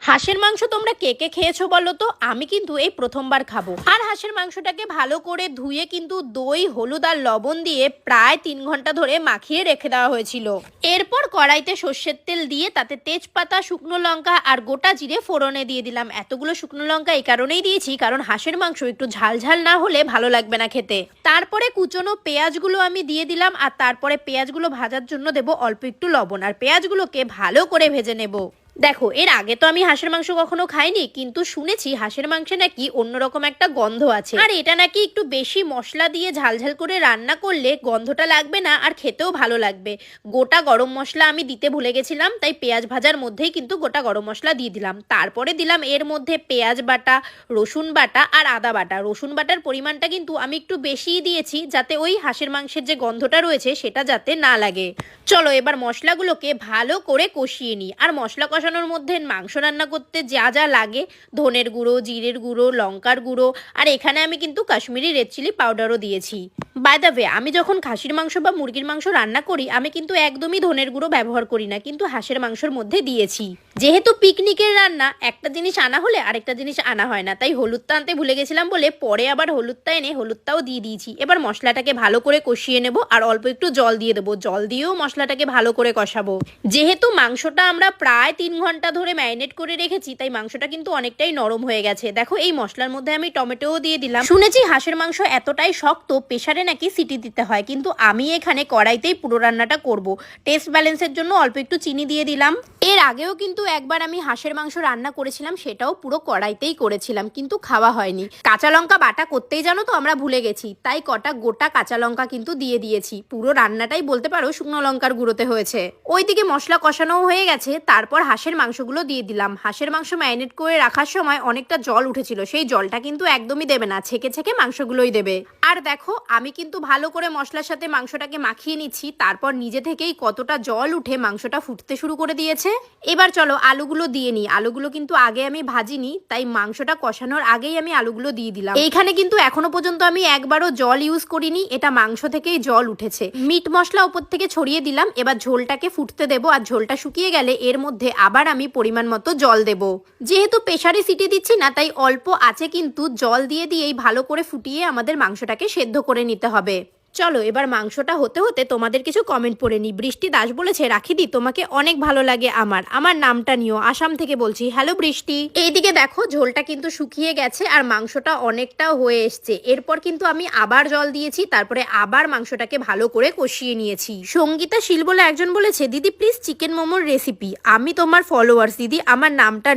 হাঁসের মাংস তোমরা কে কে খেয়েছো বলো তো? আমি কিন্তু এই প্রথমবার খাবো। আর হাঁসের মাংসটাকে ভালো করে ধুয়ে কিন্তু দই, হলুদ আর লবণ দিয়ে প্রায় 3 ঘন্টা ধরে মাখিয়ে রেখে দেওয়া হয়েছিল। এরপর কড়াইতে সর্ষের তেল দিয়ে তাতে তেজপাতা, শুকনো লঙ্কা আর গোটা জিরে ফোড়নে দিয়ে দিলাম। এতগুলো শুকনো লঙ্কা এই কারণেই দিয়েছি কারণ হাঁসের মাংস একটু ঝাল ঝাল না হলে ভালো লাগবে না খেতে। তারপরে কুচনো পেঁয়াজগুলো আমি দিয়ে দিলাম আর তারপরে পেঁয়াজগুলো ভাজার জন্য দেবো অল্প একটু লবণ আর পেঁয়াজগুলোকে ভালো করে ভেজে নেব। দেখো, এর আগে তো আমি হাঁসের মাংস কখনো খাইনি, কিন্তু শুনেছি হাঁসের মাংসে নাকি অন্যরকম একটা গন্ধ আছে আর এটা নাকি একটু বেশি মশলা দিয়ে ঝালঝাল করে রান্না করলে গন্ধটা লাগবে না আর খেতেও ভালো লাগবে। গোটা গরম মশলা আমি দিতে ভুলে গেছিলাম, তাই পেঁয়াজ ভাজার মধ্যেই কিন্তু গোটা গরম মশলা দিয়ে দিলাম। তারপরে দিলাম এর মধ্যে পেঁয়াজ বাটা, রসুন বাটা আর আদা বাটা। রসুন বাটার পরিমাণটা কিন্তু আমি একটু বেশিই দিয়েছি যাতে ওই হাঁসের মাংসের যে গন্ধটা রয়েছে সেটা যাতে না লাগে। চলো এবার মশলাগুলোকে ভালো করে কষিয়ে নিই। আর মশলা কষানোর মধ্যে মাংস রান্না করতে যা যা লাগে, ধনের গুঁড়ো, জিরের গুঁড়ো, লঙ্কার গুঁড়ো আর এখানে আমি কিন্তু কাশ্মীরি রেড চিলি পাউডারও দিয়েছি। বাই দ্য ওয়ে, আমি যখন খাসির মাংস বা মুরগির মাংস রান্না করি আমি কিন্তু একদমই ধনের গুঁড়ো ব্যবহার করি না, কিন্তু হাঁসের মাংসের মধ্যে দিয়েছি। যেহেতু পিকনিকের রান্না, একটা জিনিস আনা হলে আরেকটা জিনিস আনা হয় না, তাই হলুদটা আনতে ভুলে গেছিলাম বলে পরে আবার হলুদটা এনে হলুদটাও দিয়ে দিয়েছি। এবার মশলাটাকে ভালো করে কষিয়ে নেব আর অল্প একটু জল দিয়ে দেবো। জল দিয়েও মশলাটাকে ভালো করে কষাবো। যেহেতু মাংসটা আমরা প্রায় 3 ঘন্টা ধরে ম্যারিনেট করে রেখেছি, তাই মাংসটা কিন্তু অনেকটাই নরম হয়ে গেছে। দেখো, এই মশলার মধ্যে আমি টমেটোও দিয়ে দিলাম। শুনেছি হাঁসের মাংস এতটাই শক্ত প্রেসারে নাকি সিটি দিতে হয়, কিন্তু আমি এখানে কড়াইতেই পুরো রান্নাটা করব। টেস্ট ব্যালেন্সের জন্য অল্প একটু চিনি দিয়ে দিলাম। এর আগেও কিন্তু একবার আমি হাঁসের মাংস রান্না করেছিলাম, সেটাও পুরো কড়াইতেই করেছিলাম, কিন্তু খাওয়া হয়নি। কাঁচা লঙ্কা বাটা করতেই জানো তো আমরা ভুলে গেছি, তাই কটা গোটা কাঁচা লঙ্কা কিন্তু দিয়ে দিয়েছি। পুরো রান্নাটাই বলতে পারো শুকনো লঙ্কার গুঁড়োতে হয়েছে। ওইদিকে মশলা কষানোও হয়ে গেছে, তারপর হাঁসের মাংসগুলো দিয়ে দিলাম। হাঁসের মাংস ম্যারিনেট করে রাখার সময় অনেকটা জল উঠেছিল, সেই জলটা কিন্তু একদমই দেবে না, ছেঁকে ছেঁকে মাংসগুলোই দেবে। আর দেখো, আমি কিন্তু ভালো করে মশলার সাথে মাংসটাকে মাখিয়ে নিচ্ছি, তারপর নিজে থেকেই কতটা জল উঠে মাংসটা ফুটতে শুরু করে দিয়েছে। এবার চলো আলুগুলো দিয়ে নিই। আলুগুলো কিন্তু আগে আমি ভাজিনি, তাই মাংসটা কষানোর আগেই আমি আলুগুলো দিয়ে দিলাম। এইখানে কিন্তু এখনো পর্যন্ত আমি একবারও জল ইউজ করিনি, এটা মাংস থেকেই জল উঠেছে। মিট মশলা উপর থেকে ছড়িয়ে দিলাম। এবার ঝোলটাকে ফুটতে দেবো আর ঝোলটা শুকিয়ে গেলে এর মধ্যে আবার আমি পরিমাণ মতো জল দেব। যেহেতু প্রেসারে সিটি দিচ্ছি না, তাই অল্প আছে কিন্তু জল দিয়ে দিয়েই ভালো করে ফুটিয়ে আমাদের মাংসটাকে সেদ্ধ করে নিতে হবে। চলো এবার মাংসটা হতে হতে তোমাদের কিছু কমেন্ট পড়ে নি। বৃষ্টি দাস বলেছে, রাখিদি তোমাকে অনেক ভালো লাগে আমার নামটা নিও, আসাম থেকে বলছি। হ্যালো বৃষ্টি। এইদিকে দেখো, ঝোলটা কিন্তু শুকিয়ে গেছে আর মাংসটা অনেকটা হয়ে এসছে। এরপর কিন্তু আমি আবার জল দিয়েছি, তারপরে আবার মাংসটাকে ভালো করে কষিয়ে নিয়েছি। সঙ্গীতা শীল বলে একজন বলেছে, দিদি প্লিজ চিকেন মোমোর রেসিপি। আমি তোমার ফলোয়ার্স দিদি, আমার নামটা